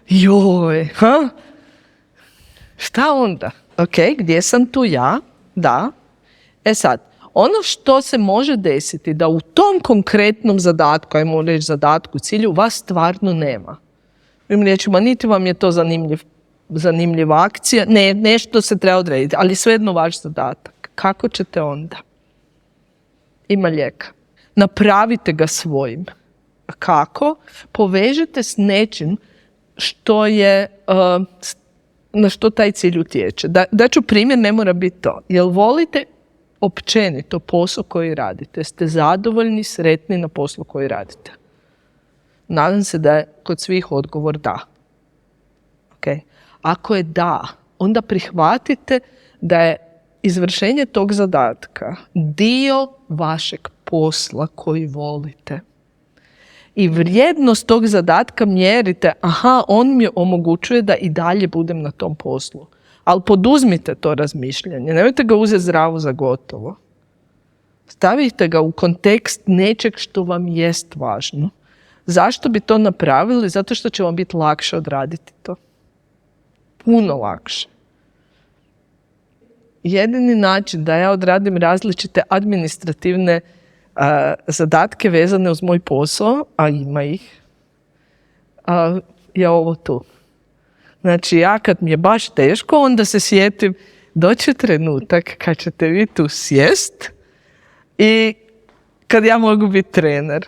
Joj, ha? Šta onda? Ok, gdje sam tu ja? Da. E sad, ono što se može desiti da u tom konkretnom zadatku, ajmo reći zadatku, cilju, vas stvarno nema. Drugim riječima, niti vam je to zanimljiva akcija, ne, nešto se treba odrediti, ali svejedno vaš zadatak. Kako ćete onda? Ima lijeka. Napravite ga svojim. Kako? Povežite s nečim što je, na što taj cilj utječe. Daću primjer, ne mora biti to. Jel volite općenito posao koji radite? Ste zadovoljni, sretni na poslu koji radite? Nadam se da je kod svih odgovor da. Okay. Ako je da, onda prihvatite da je izvršenje tog zadatka dio vašeg posla koji volite. I vrijednost tog zadatka mjerite, on mi omogućuje da i dalje budem na tom poslu. Ali poduzmite to razmišljanje, nemojte ga uzeti zdravo za gotovo. Stavite ga u kontekst nečeg što vam jest važno. Zašto bi to napravili? Zato što će vam biti lakše odraditi to. Puno lakše. Jedini način da ja odradim različite administrativne zadatke vezane uz moj posao, a ima ih, je ovo tu. Znači, ja kad mi je baš teško, onda se sjetim, doće trenutak kad ćete vi tu sjest i kad ja mogu biti trener.